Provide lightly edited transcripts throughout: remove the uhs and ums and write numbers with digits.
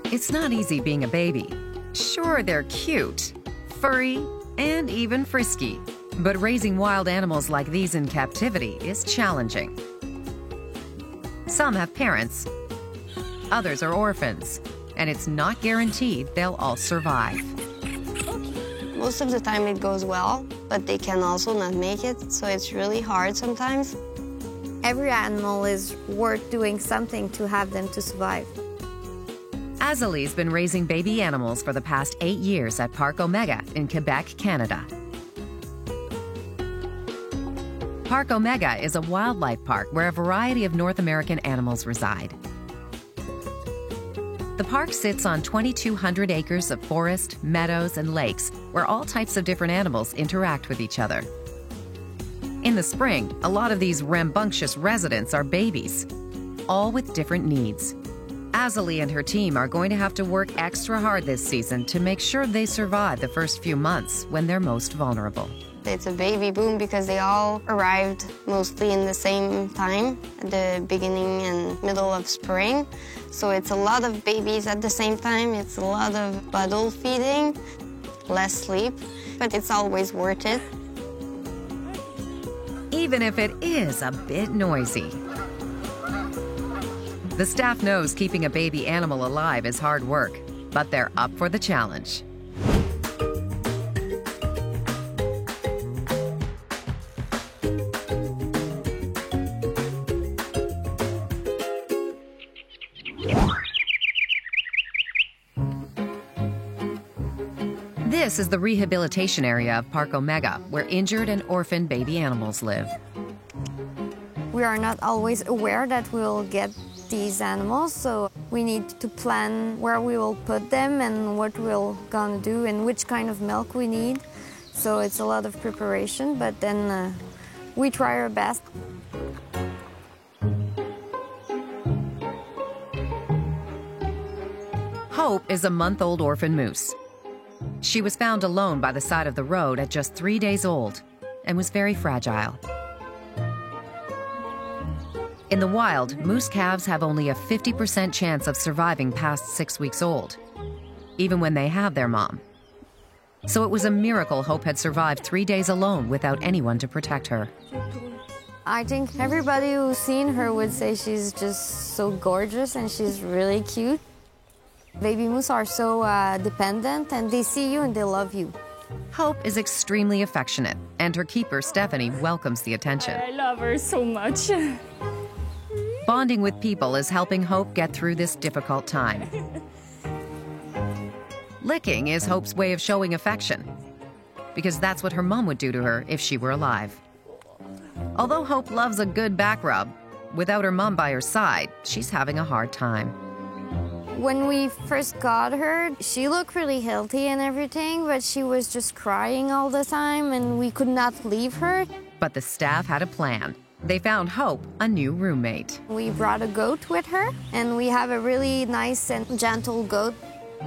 It's not easy being a baby. Sure, they're cute, furry, and even frisky. But raising wild animals like these in captivity is challenging. Some have parents, others are orphans, and it's not guaranteed they'll all survive. Most of the time it goes well, but they can also not make it, so it's really hard sometimes. Every animal is worth doing something to have them to survive. Azalee's been raising baby animals for the past 8 years at Parc Omega in Quebec, Canada. Parc Omega is a wildlife park where a variety of North American animals reside. The park sits on 2,200 acres of forest, meadows, and lakes where all types of different animals interact with each other. In the spring, a lot of these rambunctious residents are babies, all with different needs. Azalee and her team are going to have to work extra hard this season to make sure they survive the first few months when they're most vulnerable. It's a baby boom because they all arrived mostly in the same time, at the beginning and middle of spring. So it's a lot of babies at the same time. It's a lot of bottle feeding, less sleep, but it's always worth it. Even if it is a bit noisy. The staff knows keeping a baby animal alive is hard work, but they're up for the challenge. This is the rehabilitation area of Parc Omega, where injured and orphaned baby animals live. We are not always aware that we'll get these animals, so we need to plan where we will put them and what we're gonna do and which kind of milk we need. So it's a lot of preparation, but then we try our best. Hope is a month-old orphan moose. She was found alone by the side of the road at just 3 days old and was very fragile. In the wild, moose calves have only a 50% chance of surviving past 6 weeks old, even when they have their mom. So it was a miracle Hope had survived 3 days alone without anyone to protect her. I think everybody who's seen her would say she's just so gorgeous and she's really cute. Baby moose are so dependent, and they see you and they love you. Hope is extremely affectionate, and her keeper, Stephanie, welcomes the attention. I love her so much. Bonding with people is helping Hope get through this difficult time. Licking is Hope's way of showing affection, because that's what her mom would do to her if she were alive. Although Hope loves a good back rub, without her mom by her side, she's having a hard time. When we first got her, she looked really healthy and everything, but she was just crying all the time and we could not leave her. But the staff had a plan. They found Hope a new roommate. We brought a goat with her, and we have a really nice and gentle goat.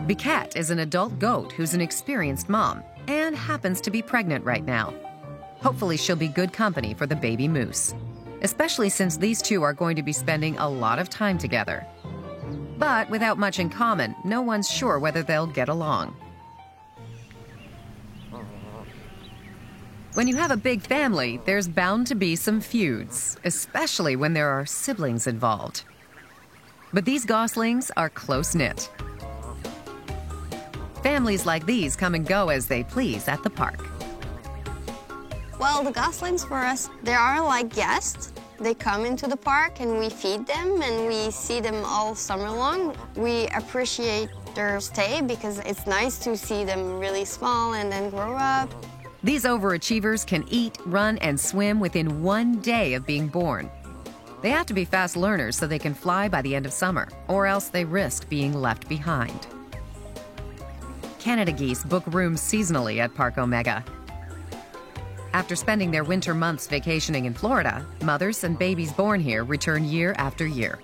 Biquette is an adult goat who's an experienced mom and happens to be pregnant right now. Hopefully she'll be good company for the baby moose, especially since these two are going to be spending a lot of time together. But without much in common, no one's sure whether they'll get along. When you have a big family, there's bound to be some feuds, especially when there are siblings involved. But these goslings are close-knit. Families like these come and go as they please at the park. Well, the goslings for us, they are like guests. They come into the park and we feed them and we see them all summer long. We appreciate their stay because it's nice to see them really small and then grow up. These overachievers can eat, run, and swim within 1 day of being born. They have to be fast learners so they can fly by the end of summer, or else they risk being left behind. Canada geese book rooms seasonally at Parc Omega. After spending their winter months vacationing in Florida, mothers and babies born here return year after year.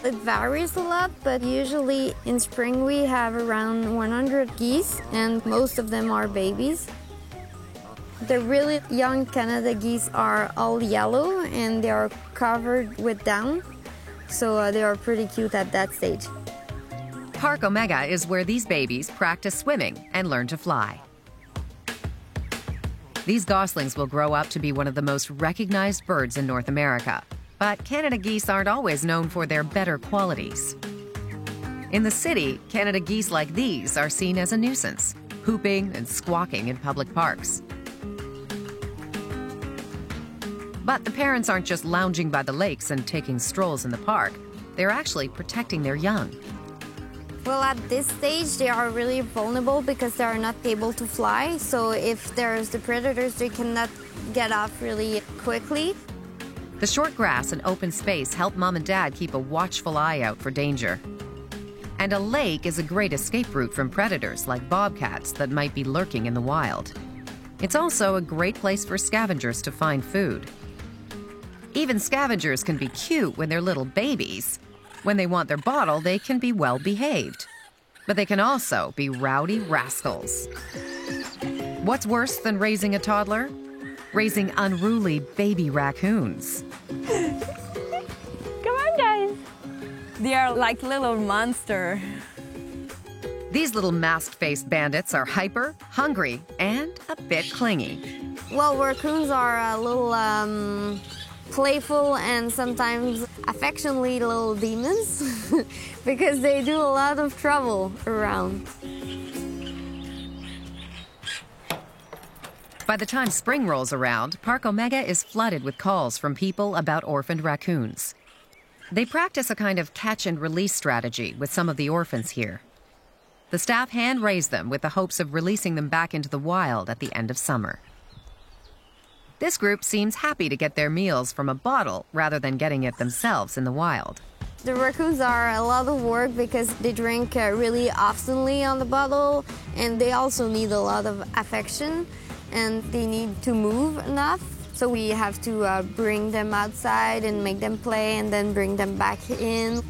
It varies a lot, but usually in spring we have around 100 geese, and most of them are babies. The really young Canada geese are all yellow and they are covered with down, so they are pretty cute at that stage. Park Omega is where these babies practice swimming and learn to fly. These goslings will grow up to be one of the most recognized birds in North America. But Canada geese aren't always known for their better qualities. In the city, Canada geese like these are seen as a nuisance, whooping and squawking in public parks. But the parents aren't just lounging by the lakes and taking strolls in the park. They're actually protecting their young. Well, at this stage, they are really vulnerable because they are not able to fly. So if there's the predators, they cannot get off really quickly. The short grass and open space help mom and dad keep a watchful eye out for danger. And a lake is a great escape route from predators like bobcats that might be lurking in the wild. It's also a great place for scavengers to find food. Even scavengers can be cute when they're little babies. When they want their bottle, they can be well behaved. But they can also be rowdy rascals. What's worse than raising a toddler? Raising unruly baby raccoons. Come on, guys. They are like little monsters. These little masked-faced bandits are hyper, hungry, and a bit clingy. Well, raccoons are a little playful and sometimes affectionately little demons because they do a lot of trouble around. By the time spring rolls around, Park Omega is flooded with calls from people about orphaned raccoons. They practice a kind of catch-and-release strategy with some of the orphans here. The staff hand-raise them with the hopes of releasing them back into the wild at the end of summer. This group seems happy to get their meals from a bottle rather than getting it themselves in the wild. The raccoons are a lot of work because they drink really oftenly on the bottle, and they also need a lot of affection, and they need to move enough. So we have to bring them outside and make them play and then bring them back in.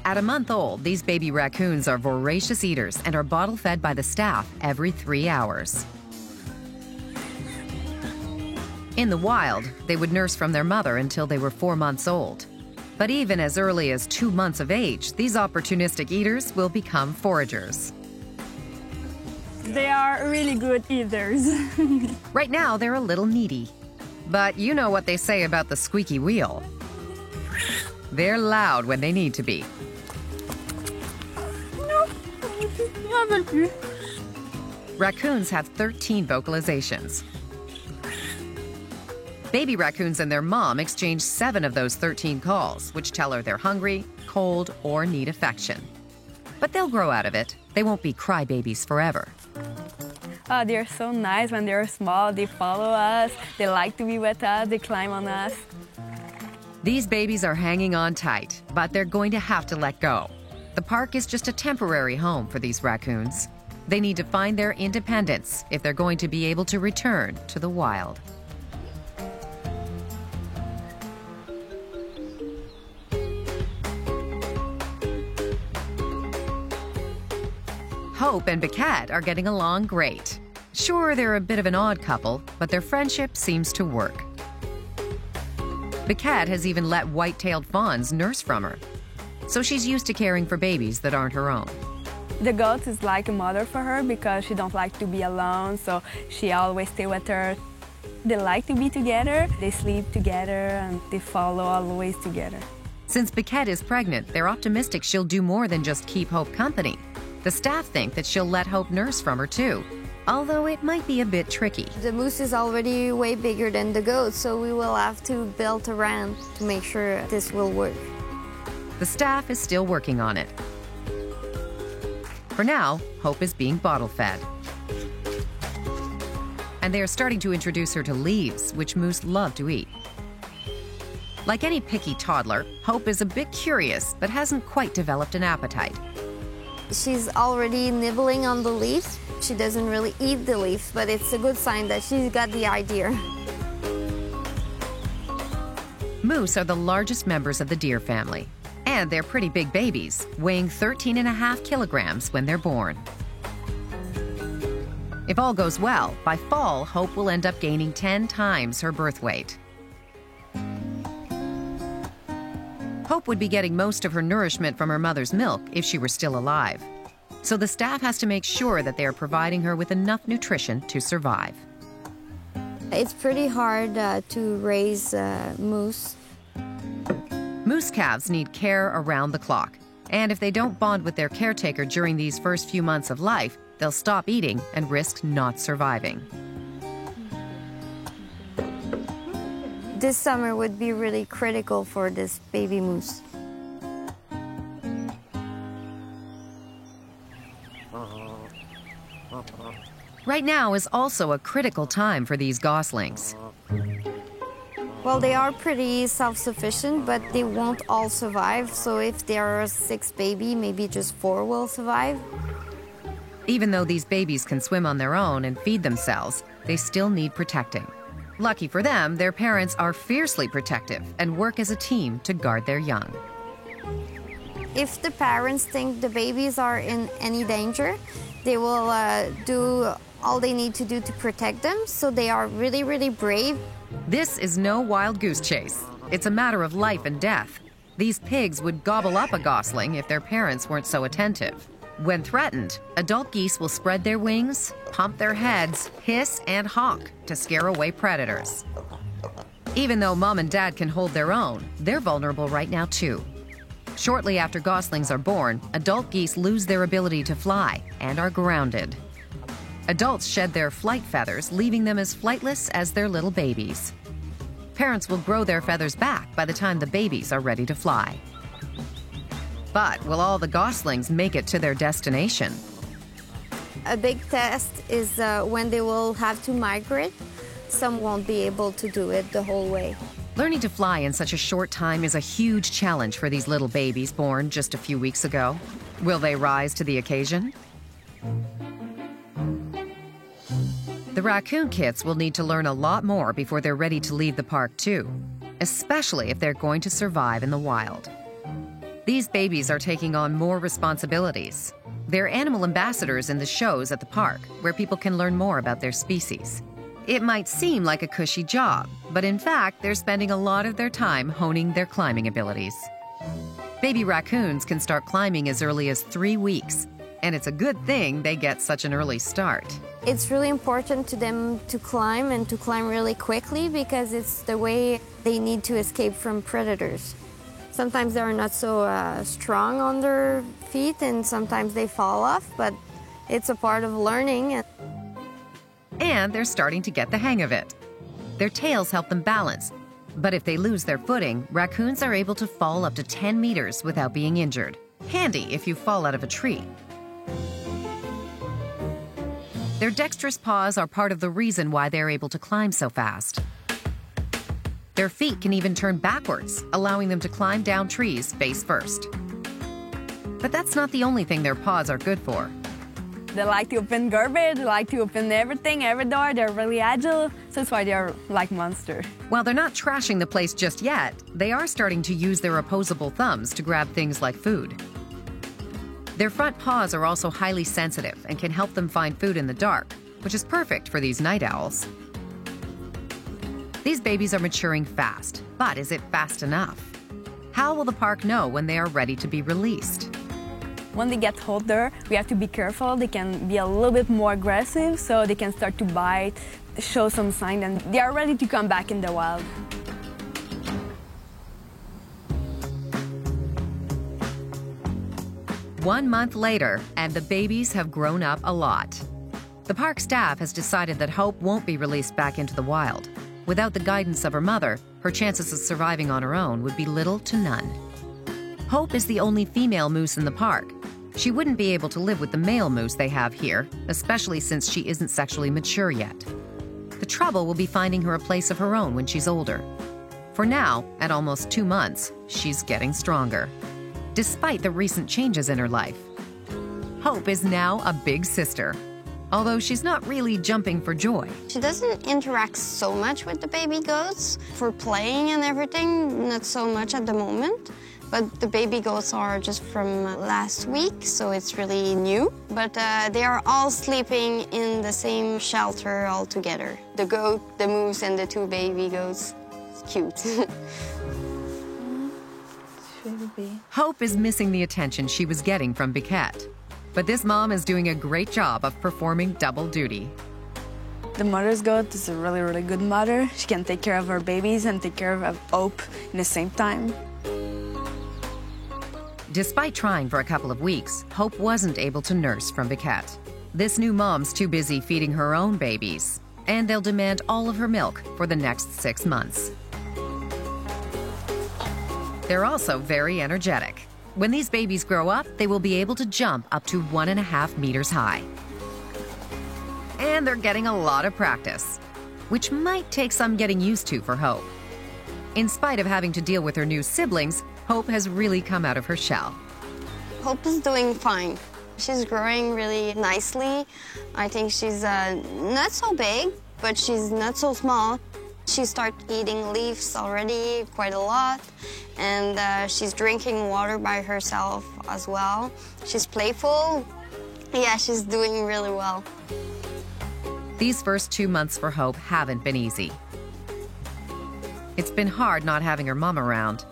At a month old, these baby raccoons are voracious eaters and are bottle fed by the staff every 3 hours. In the wild, they would nurse from their mother until they were 4 months old. But even as early as 2 months of age, these opportunistic eaters will become foragers. They are really good eaters. Right now, they're a little needy. But you know what they say about the squeaky wheel. They're loud when they need to be. Raccoons have 13 vocalizations. Baby raccoons and their mom exchange 7 of those 13 calls, which tell her they're hungry, cold, or need affection. But they'll grow out of it. They won't be crybabies forever. Oh, they're so nice when they're small. They follow us. They like to be with us. They climb on us. These babies are hanging on tight, but they're going to have to let go. The park is just a temporary home for these raccoons. They need to find their independence if they're going to be able to return to the wild. Hope and Biquette are getting along great. Sure, they're a bit of an odd couple, but their friendship seems to work. Biquette has even let white-tailed fawns nurse from her, so she's used to caring for babies that aren't her own. The goat is like a mother for her because she don't like to be alone, so she always stay with her. They like to be together, they sleep together, and they follow always together. Since Biquette is pregnant, they're optimistic she'll do more than just keep Hope company. The staff think that she'll let Hope nurse from her too, although it might be a bit tricky. The moose is already way bigger than the goat, so we will have to build a ramp to make sure this will work. The staff is still working on it. For now, Hope is being bottle fed. And they are starting to introduce her to leaves, which moose love to eat. Like any picky toddler, Hope is a bit curious, but hasn't quite developed an appetite. She's already nibbling on the leaves. She doesn't really eat the leaves, but it's a good sign that she's got the idea. Moose are the largest members of the deer family, and they're pretty big babies, weighing 13.5 kilograms when they're born. If all goes well, by fall, Hope will end up gaining 10 times her birth weight. Hope would be getting most of her nourishment from her mother's milk if she were still alive. So the staff has to make sure that they are providing her with enough nutrition to survive. It's pretty hard to raise moose. Moose calves need care around the clock. And if they don't bond with their caretaker during these first few months of life, they'll stop eating and risk not surviving. This summer would be really critical for this baby moose. Right now is also a critical time for these goslings. Well, they are pretty self-sufficient, but they won't all survive. So if there are 6 babies, maybe just 4 will survive. Even though these babies can swim on their own and feed themselves, they still need protecting. Lucky for them, their parents are fiercely protective and work as a team to guard their young. If the parents think the babies are in any danger, they will do all they need to do to protect them. So they are really, really brave. This is no wild goose chase. It's a matter of life and death. These pigs would gobble up a gosling if their parents weren't so attentive. When threatened, adult geese will spread their wings, pump their heads, hiss, and honk to scare away predators. Even though mom and dad can hold their own, they're vulnerable right now too. Shortly after goslings are born, adult geese lose their ability to fly and are grounded. Adults shed their flight feathers, leaving them as flightless as their little babies. Parents will grow their feathers back by the time the babies are ready to fly. But will all the goslings make it to their destination? A big test is when they will have to migrate. Some won't be able to do it the whole way. Learning to fly in such a short time is a huge challenge for these little babies born just a few weeks ago. Will they rise to the occasion? The raccoon kits will need to learn a lot more before they're ready to leave the park too, especially if they're going to survive in the wild. These babies are taking on more responsibilities. They're animal ambassadors in the shows at the park, where people can learn more about their species. It might seem like a cushy job, but in fact, they're spending a lot of their time honing their climbing abilities. Baby raccoons can start climbing as early as 3 weeks, and it's a good thing they get such an early start. It's really important to them to climb and to climb really quickly because it's the way they need to escape from predators. Sometimes they're not so strong on their feet and sometimes they fall off, but it's a part of learning. And they're starting to get the hang of it. Their tails help them balance, but if they lose their footing, raccoons are able to fall up to 10 meters without being injured. Handy if you fall out of a tree. Their dexterous paws are part of the reason why they're able to climb so fast. Their feet can even turn backwards, allowing them to climb down trees face first. But that's not the only thing their paws are good for. They like to open garbage, they like to open everything, every door. They're really agile, so that's why they're like monsters. While they're not trashing the place just yet, they are starting to use their opposable thumbs to grab things like food. Their front paws are also highly sensitive and can help them find food in the dark, which is perfect for these night owls. These babies are maturing fast, but is it fast enough? How will the park know when they are ready to be released? When they get older, we have to be careful. They can be a little bit more aggressive, so they can start to bite, show some sign, and they are ready to come back in the wild. One month later, and the babies have grown up a lot. The park staff has decided that Hope won't be released back into the wild. Without the guidance of her mother, her chances of surviving on her own would be little to none. Hope is the only female moose in the park. She wouldn't be able to live with the male moose they have here, especially since she isn't sexually mature yet. The trouble will be finding her a place of her own when she's older. For now, at almost 2 months, she's getting stronger. Despite the recent changes in her life, Hope is now a big sister. Although she's not really jumping for joy. She doesn't interact so much with the baby goats for playing and everything, not so much at the moment. But the baby goats are just from last week, so it's really new. But they are all sleeping in the same shelter all together. The goat, the moose, and the 2 baby goats. It's cute. Hope is missing the attention she was getting from Biquette. But this mom is doing a great job of performing double duty. The mother's goat is a really, really good mother. She can take care of her babies and take care of Hope in the same time. Despite trying for a couple of weeks, Hope wasn't able to nurse from Biquette. This new mom's too busy feeding her own babies, and they'll demand all of her milk for the next 6 months. They're also very energetic. When these babies grow up, they will be able to jump up to 1.5 meters high. And they're getting a lot of practice, which might take some getting used to for Hope. In spite of having to deal with her new siblings, Hope has really come out of her shell. Hope is doing fine. She's growing really nicely. I think she's not so big, but she's not so small. She started eating leaves already quite a lot, and she's drinking water by herself as well. She's playful. Yeah, she's doing really well. These first 2 months for Hope haven't been easy. It's been hard not having her mom around,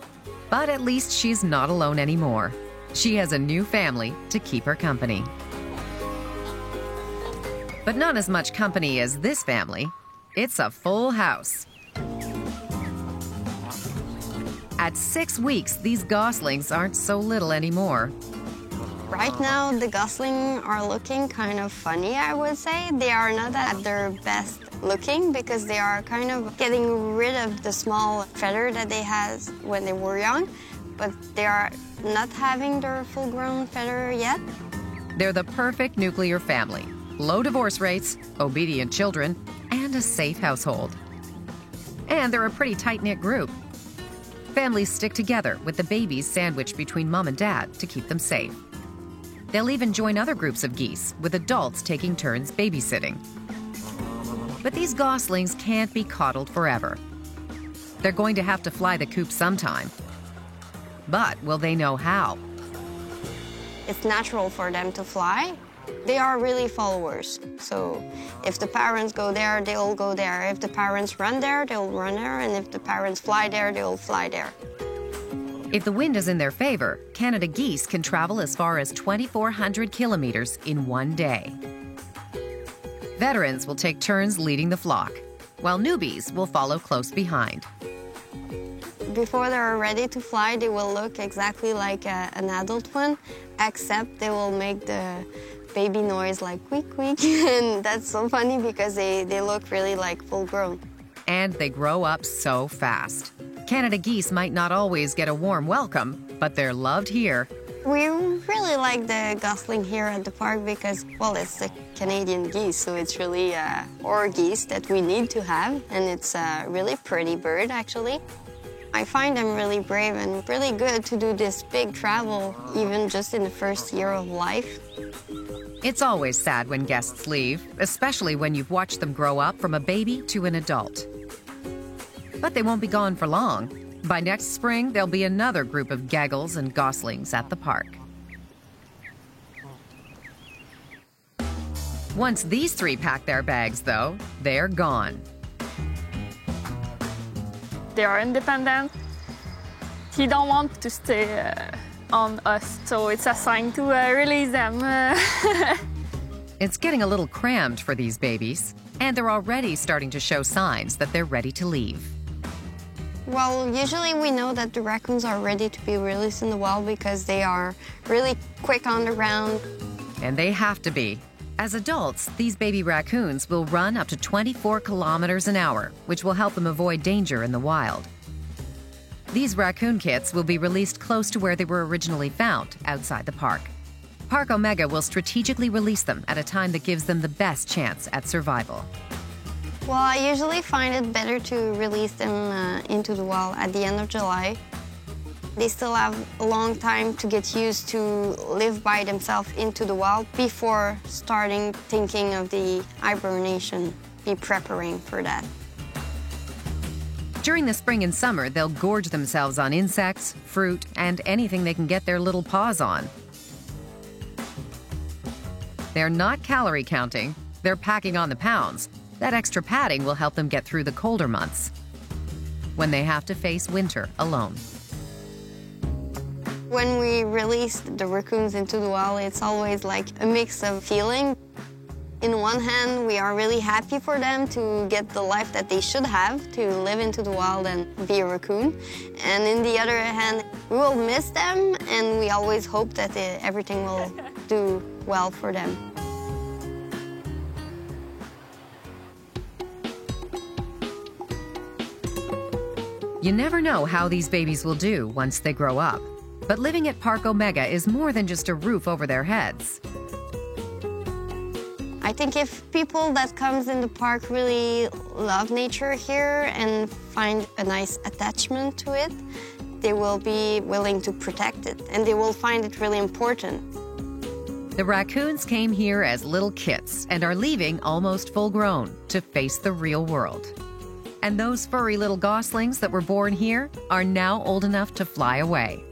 but at least she's not alone anymore. She has a new family to keep her company. But not as much company as this family. It's a full house. At 6 weeks, these goslings aren't so little anymore. Right now, the goslings are looking kind of funny, I would say. They are not at their best looking because they are kind of getting rid of the small feather that they had when they were young, but they are not having their full-grown feather yet. They're the perfect nuclear family. Low divorce rates, obedient children, and a safe household. And they're a pretty tight-knit group. Families stick together with the babies sandwiched between mom and dad to keep them safe. They'll even join other groups of geese, with adults taking turns babysitting. But these goslings can't be coddled forever. They're going to have to fly the coop sometime. But will they know how? It's natural for them to fly. They are really followers. So if the parents go there, they'll go there. If the parents run there, they'll run there. And if the parents fly there, they'll fly there. If the wind is in their favor, Canada geese can travel as far as 2,400 kilometers in one day. Veterans will take turns leading the flock, while newbies will follow close behind. Before they're ready to fly, they will look exactly like an adult one, except they will make the baby noise like queek queek. And that's so funny because they look really like full grown. And they grow up so fast. Canada geese might not always get a warm welcome, but they're loved here. We really like the gosling here at the park because, well, it's the Canadian geese, so it's really our geese that we need to have, and it's a really pretty bird, actually. I find them really brave and really good to do this big travel, even just in the first year of life. It's always sad when guests leave, especially when you've watched them grow up from a baby to an adult. But they won't be gone for long. By next spring, there'll be another group of gaggles and goslings at the park. Once these three pack their bags, though, they're gone. They are independent. He don't want to stay on us, so it's a sign to release them. It's getting a little crammed for these babies, and they're already starting to show signs that they're ready to leave. Well, usually we know that the raccoons are ready to be released in the wild because they are really quick on the ground. And they have to be. As adults, these baby raccoons will run up to 24 kilometers an hour, which will help them avoid danger in the wild. These raccoon kits will be released close to where they were originally found, outside the park. Park Omega will strategically release them at a time that gives them the best chance at survival. Well, I usually find it better to release them into the wild at the end of July. They still have a long time to get used to live by themselves into the wild before starting thinking of the hibernation, be preparing for that. During the spring and summer, they'll gorge themselves on insects, fruit, and anything they can get their little paws on. They're not calorie counting, they're packing on the pounds. That extra padding will help them get through the colder months, when they have to face winter alone. When we release the raccoons into the wild, it's always like a mix of feeling. In one hand, we are really happy for them to get the life that they should have, to live into the wild and be a raccoon. And in the other hand, we will miss them, and we always hope that everything will do well for them. You never know how these babies will do once they grow up. But living at Parc Omega is more than just a roof over their heads. I think if people that comes in the park really love nature here and find a nice attachment to it, they will be willing to protect it, and they will find it really important. The raccoons came here as little kits and are leaving almost full-grown to face the real world. And those furry little goslings that were born here are now old enough to fly away.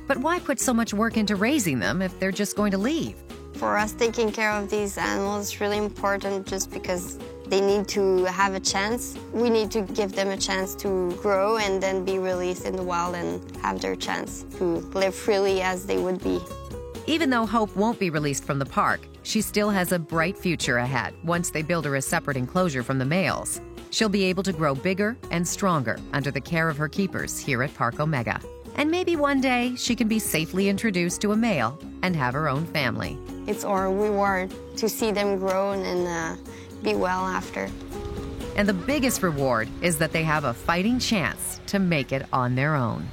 But why put so much work into raising them if they're just going to leave? For us, taking care of these animals is really important just because they need to have a chance. We need to give them a chance to grow and then be released in the wild and have their chance to live freely as they would be. Even though Hope won't be released from the park, she still has a bright future ahead once they build her a separate enclosure from the males. She'll be able to grow bigger and stronger under the care of her keepers here at Parc Omega. And maybe one day she can be safely introduced to a male and have her own family. It's our reward to see them grow and be well after. And the biggest reward is that they have a fighting chance to make it on their own.